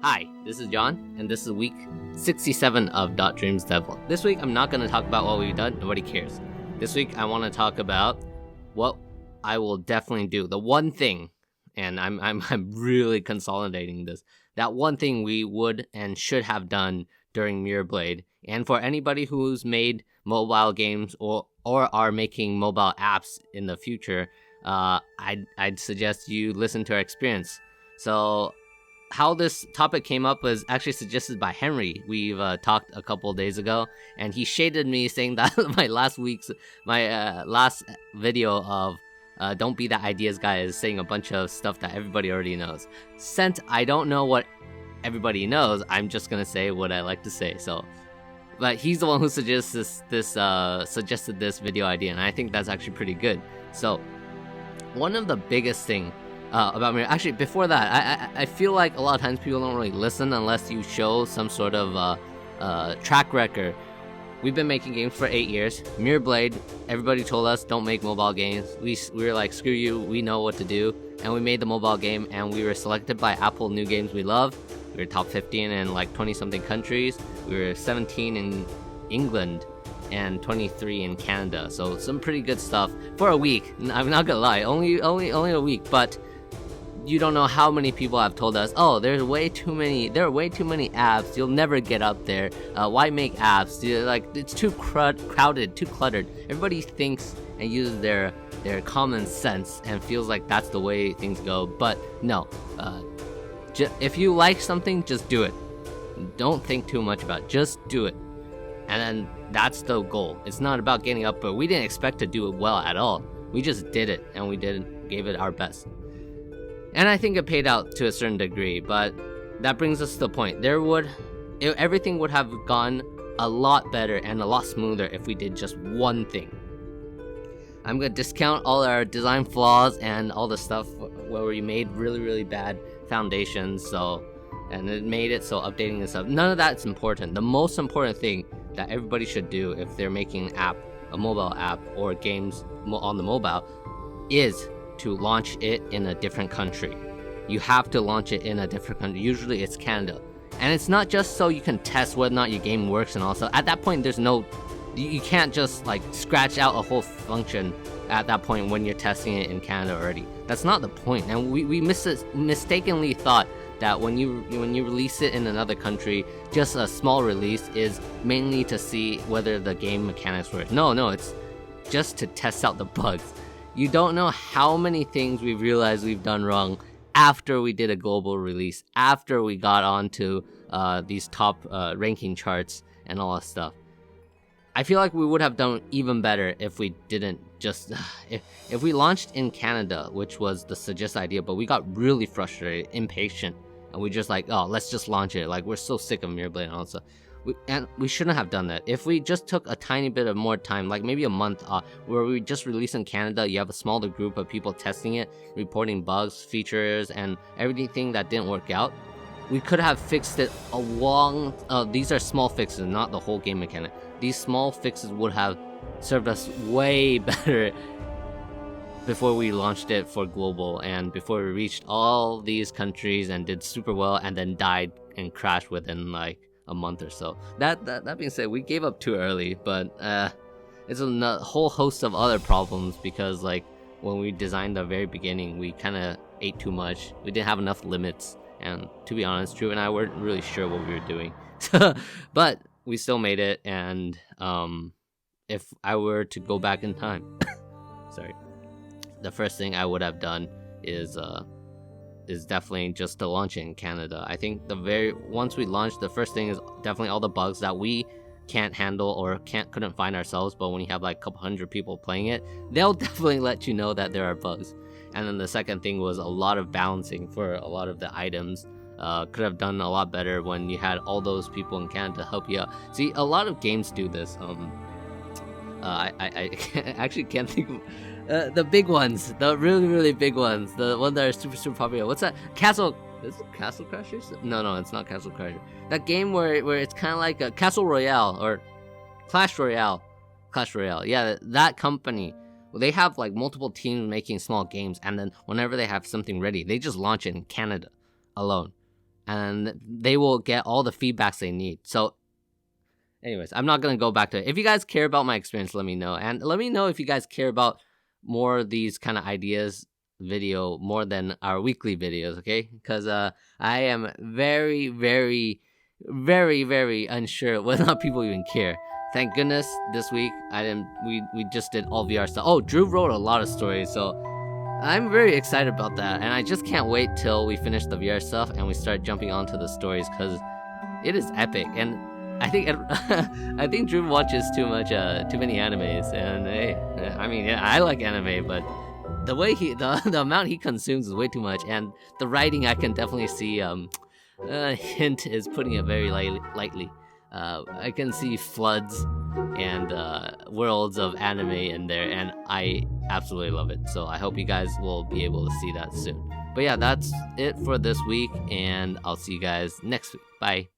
Hi, this is John, and this is week 67 of Dreams Devil. This week, I'm not going to talk about what we've done. Nobody cares. This week, I want to talk about what I will definitely do. The one thing, and I'm really consolidating this. That one thing we would and should have done during Mirror Blade. And for anybody who's made mobile games or are making mobile apps in the future, I'd suggest you listen to our experience. So how this topic came up was actually suggested by Henry. We've talked a couple of days ago, and he shaded me saying that my last video of Don't Be That Ideas Guy is saying a bunch of stuff that everybody already knows. Since I don't know what everybody knows, I'm just gonna say what I like to say. But he's the one who suggested this video idea, and I think that's actually pretty good. So one of the biggest thing about me, actually before that, I feel like a lot of times people don't really listen unless you show some sort of track record. We've been making games for 8 years. Mirror Blade, everybody told us don't make mobile games. We were like, screw you, we know what to do, and we made the mobile game, and we were selected by Apple New Games We Love. We were top 15 in like 20 something countries. We were 17 in England and 23 in Canada. So some pretty good stuff for a week. I'm not gonna lie, only a week, but you don't know how many people have told us, oh, there are way too many apps, you'll never get up there, why make apps, it's too crowded, too cluttered. Everybody thinks and uses their common sense and feels like that's the way things go, but no. If you like something, just do it. Don't think too much about it, just do it. And then that's the goal. It's not about getting up, but we didn't expect to do it well at all. We just did it, and we gave it our best. And I think it paid out to a certain degree, but that brings us to the point. Everything would have gone a lot better and a lot smoother if we did just one thing. I'm going to discount all our design flaws and all the stuff where we made really, really bad foundations, and it made it so updating this up. None of that's important. The most important thing that everybody should do if they're making an app, a mobile app, or games on the mobile is to launch it in a different country. You have to launch it in a different country. Usually it's Canada. And it's not just so you can test whether or not your game works and all. So at that point, you can't just like scratch out a whole function at that point when you're testing it in Canada already. That's not the point. And we mistakenly thought that when you release it in another country, just a small release is mainly to see whether the game mechanics work. No, it's just to test out the bugs. You don't know how many things we've realized we've done wrong after we did a global release, after we got onto these top ranking charts and all that stuff. I feel like we would have done even better if we didn't just... if we launched in Canada, which was the suggested idea, but we got really frustrated, impatient, and we just like, oh, let's just launch it. Like, we're so sick of Mirror Blade and all that stuff. And we shouldn't have done that. If we just took a tiny bit of more time, like maybe a month, where we just release in Canada, you have a smaller group of people testing it, reporting bugs, features, and everything that didn't work out, we could have fixed it along. These are small fixes, not the whole game mechanic. These small fixes would have served us way better before we launched it for global and before we reached all these countries and did super well and then died and crashed within like a month or so. That being said, we gave up too early, but it's a whole host of other problems because like when we designed the very beginning, we kind of ate too much. We didn't have enough limits, and to be honest, Dhruv and I weren't really sure what we were doing. But we still made it, and if I were to go back in time, sorry, the first thing I would have done is definitely just to launch it in Canada. I think once we launched, the first thing is definitely all the bugs that we can't handle or couldn't find ourselves, but when you have like a couple hundred people playing it, they'll definitely let you know that there are bugs. And then the second thing was a lot of balancing for a lot of the items. Could have done a lot better when you had all those people in Canada help you out. See, a lot of games do this. I actually can't think of the big ones, the really, really big ones, the ones that are super, super popular. What's that? Is it Castle Crashers? No, it's not Castle Crashers. That game where it's kind of like a Castle Royale or Clash Royale. Yeah, that company. They have like multiple teams making small games, and then whenever they have something ready, they just launch it in Canada alone. and they will get all the feedbacks they need. So anyways, I'm not gonna go back to it. If you guys care about my experience, let me know, and let me know if you guys care about more of these kind of ideas video more than our weekly videos, okay? Because I am very, very, very, very unsure whether or not people even care. Thank goodness this week we just did all VR stuff. Oh, Dhruv wrote a lot of stories, so I'm very excited about that, and I just can't wait till we finish the VR stuff and we start jumping onto the stories, because it is epic. And I think I think Dhruv watches too many animes, and I mean, yeah, I like anime, but the way the amount he consumes is way too much, and the writing I can definitely see. Hint is putting it very lightly. I can see floods and worlds of anime in there, and I absolutely love it. So I hope you guys will be able to see that soon. But yeah, that's it for this week, and I'll see you guys next week. Bye.